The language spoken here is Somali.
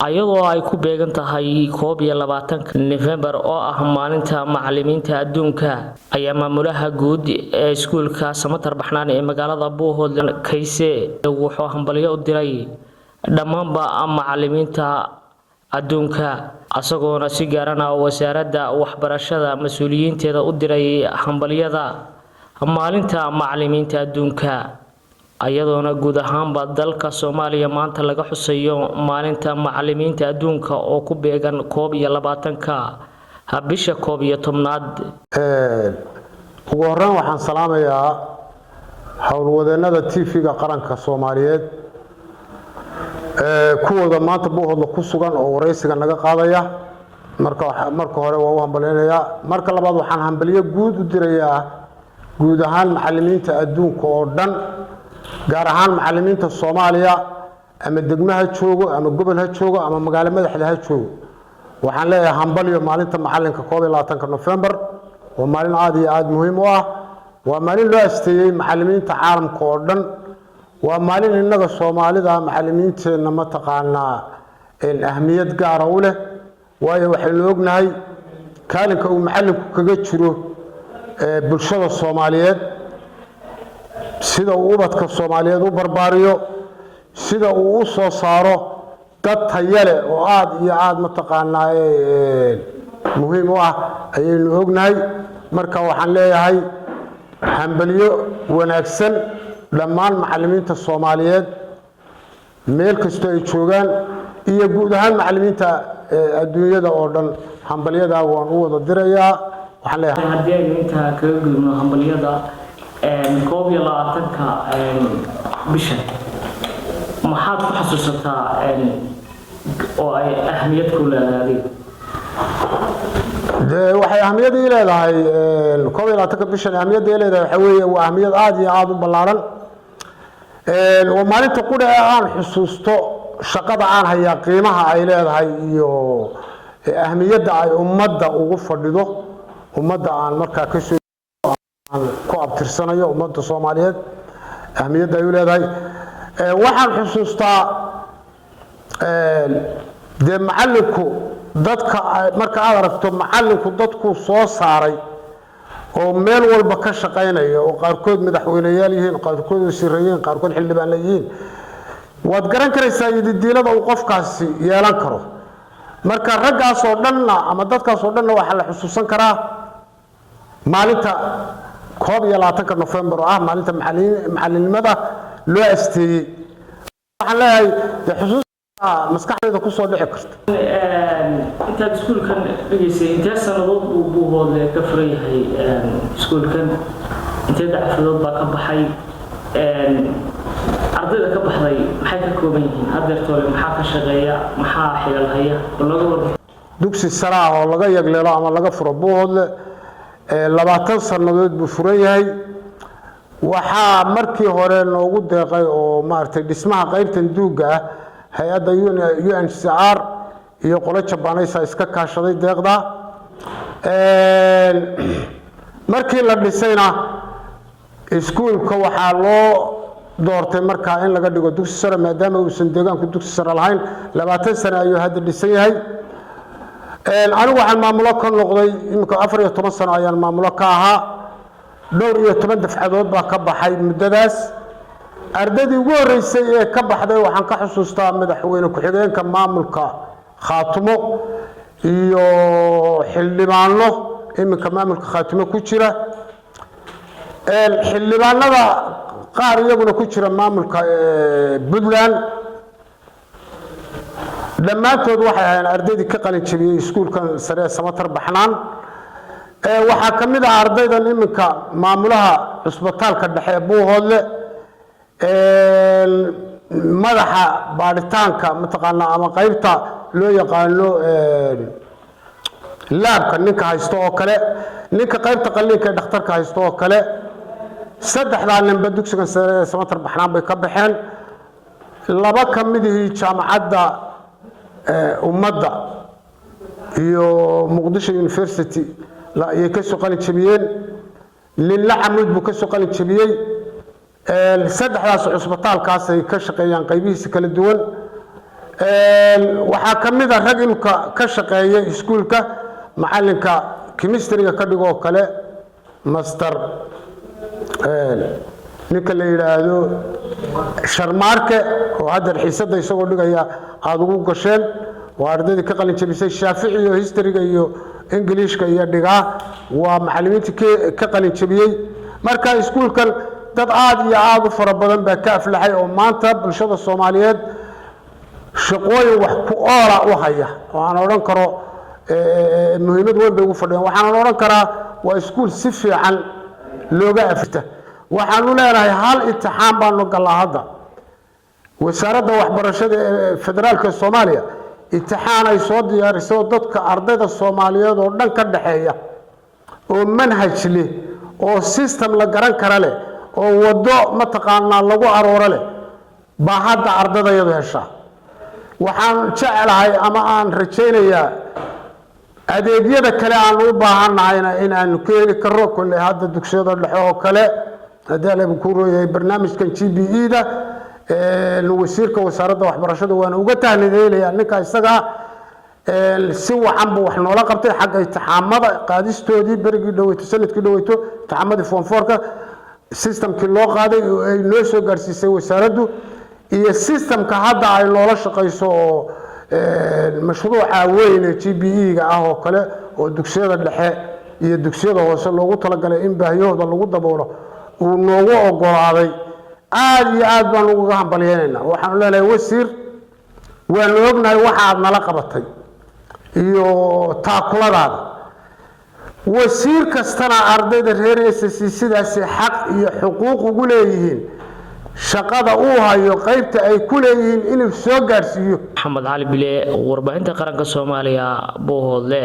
ayadoo ay ku beegan tahay 21 November oo ah maalinta macallimiinta adduunka ayaa maamulaha guud ee iskuulka Samatar Baxnaan ee magaalada Buuhoodle Kayse wuxuu hambalyo u diray dhammaanba macallimiinta adduunka asagoona si gaar ah wasaaradda waxbarashada mas'uuliyiinteeda u diray hambalyada maalinta macallimiinta adduunka ayadoona guud ahaanba dalka Soomaaliya maanta laga xusayo maalinta macallimiinta adduunka oo ku beegan 21ka bisha 11aad ugu horreyn waxaan salaamayaa howlwadeennada TV-ga qaranka Soomaaliyeed kuwooda maanta Buuhoodle ku sugan oo wareysiga naga qaadaya marka hore waa u hambaleynayaa marka labaad waxaan hambalyo guud u dirayaa guud ahaan macallimiinta adduunka oo dhan gaar ahaan macallimiinta Soomaaliya ama degmaha joogo ama gobol ha joogo ama magaalo madaxda ha joogo waxaan leeyahay hambalyo maalinta macallinka 21 November waa maalin aad iyo aad muhiim u ah waa maalin loo asteeyay macallimiinta caalamka oo dhan waa maalin inaga Soomaalida macallimiinteena ma taqaanaa ahmiyad gaar ah u leh waayo waxaynu ognahay kaalinka uu macallinku kaga jiro bulshada Soomaaliyeed sida uu ubadka Soomaaliyeed u barbaariyo sida uu u soo saaro dad tayale oo aad iyo aad ma taqaanaa muhiim u ah ayaynu ognahay marka waxaan leeyahay hambalyo wanaagsan dhammaan macallimiinta Soomaaliyeed meel kasta ay joogaan iyo guud ahaan macallimiinta adduunyada oo dhan hambalyada waan u wada dirayaa waxaan leeyahay haddii ay inta kaga gudubno hambalyada 21ka bisha maxaad ku xasuusataa oo ay ahmiyad ku leedahay waxay ahmiyad u leedahay 21ka bisha ahmiyad ay leedahay waxa weeye waa ahmiyad aad iyo aad u ballaaran oo maalinta qudha aan xusuusto shaqada aan hayaa qiimaha ay leedahay iyo ahmiyadda ay ummadda ugu fadhido ummadda aan markaa ka soo ku abtirsanayo ummadda Soomaaliyeed ahmiyadda ay leedahay waxaan xusuustaa de macallinku dadka marka aad aragto macallinku dadku soo saaray oo meel walba ka shaqeynaya oo qaarkood madaxweynayaal yihiin qaarkood wasiirayeen qaarkood xildhibaan yihiin waad garan karaysaa diilada uu qofkaasi yeelan karo marka raggaas oo dhanna ama dadkaas oo dhanna waxa la xusuusan karaa maalinta 21 November oo ah maalinta macallinimada loo asteeyay waxaan leeyahay xusuusta maskaxdayda ku soo dhici karta inta iskuulkan dhigaysay inta sanadood uu Buuhoodle ka furan yahay iskuulkan inta dacfadood baa ka baxay ardayda ka baxday maxay ka kooban yihiin hadeertoole maxaa ka shaqeeya maxaa xilal haya dugsi sare oo laga yagleelo ama laga furo Buuhoodle 20 sanadood buu furan yahay waxa markii hore noogu deeqay oo maartay dhismaha qaybtan duuga ah hay'adda UNHCR iyo qolo Jabaanaysa iska kaashaday deeqda markii la dhisayna iskuulka waxa loo doortay markaa in laga dhigo dugsi sare maadaama uusan deegaanku dugsi sare lahayn 20 sano ayuu hadda dhisan yahay anigu waxaan maamulo ka noqday imika 14 sano ayaan maamulo ka ahaa dhowr iyo 10 dafcadood baa ka baxay muddadaas ardaydii ugu horeysay ee ka baxday waxaan ka xusuustaa madaxweyne ku-xigeenka maamulka Khaatumo iyo xildhibaano imika maamulka Khaatumo ku jira xildhibaanada qaar iyaguna ku jira maamulka Puntland dhammaantood waxay ahaayeen ardaydii ka qalin jabiyay iskuulkan sare Samatar Baxnaan waxa kamid ah ardaydan iminka maamulaha cusbitaalka dhexe Buuhoodle madaxa baaritaanka mataqaana ama qaybta loo yaqaano laabka ninka haysto oo kale ninka qaybta qalliinka ee dhakhtarka haysto oo kale saddexda ninba dugsiga sare Samatar Baxnaan bay ka baxeen laba kamidii jaamacadda ummadda iyo Muqdisho University la ay ka soo qalin jabiyeen lilla Xamuud buu ka soo qalin jabiyay saddexdaas cusbitaalkaas ay ka shaqeeyaan qaybihiisa kala duwan waxaa ka mid ah rag imka ka shaqeeya iskuulka macalinka chemistry-ga ka dhigoo kale master ninka la yiraahdo Sharmaarke oo hadda xiisada isagoo dhigaya aad ugu gasheen waa ardayda ka qalin jabisay Shaafici iyo history-ga iyo English-ka iyo dhigaa waa macallimiinta ka qalin jabiyay marka iskuulkan dad aad iyo aad u fara badan baa ka aflaxay oo maanta bulshada Soomaaliyeed shaqooyin wax ku oora u haya waxaan oran karo muhiimad weyn bay ugu fadhiyaan waxaan oran karaa waa iskuul si fiican looga afta waxaan u leenahay hal imtixaan baan galaa hadda wasaaradda waxbarashada ee federaalka Soomaaliya imtixaan ay soo diyaarisay dadka ardayda Soomaaliyeed oo dhan ka dhaxeeya oo manhaj leh oo system la garan kara leh oo wado mataqaanaa lagu arooro leh baa hadda ardayda hesha waxaan jecelahay ama aan rajaynayaa adeegyada kale aan u baahanahay in aan keeni karo kulli hadda dugsiyada dhexe oo kale hadda la ku rooyay barnaamijkan GBE-da wasiirka wasaaradda waxbarashada waan uga tahnideynayaa ninka isaga si wacan buu wax noola qabtay xagga imtixaamada qaadistoodii berigii dhaweyto sanadkii dhaweyto imtixaamadii form 4ka systemkii loo qaaday oo ay noo soo gaarsiisay wasaaraddu iyo systemka hadda ay loola shaqeyso oo mashruuca weyn ee GBE-ga ah oo kale oo dugsiyada dhexe iyo dugsiyada hoose loogu talagalay in baahiyahooda lagu daboolo uu noogu ogolaaday aad iyo aad baan uga hambalyeynaa waxaan leeyahay wasiir waan ognahay waxa aad nala qabatay iyo taakuladaada wasiir kastana ardayda reer SSC sidaas xaq iyo xuquuq ugu leeyihiin shaqada uu hayo qaybta ay ku leeyihiin inuu soo gaarsiiyo Maxamed Cali Bile warbaahinta qaranka Soomaaliya Buuhoodle.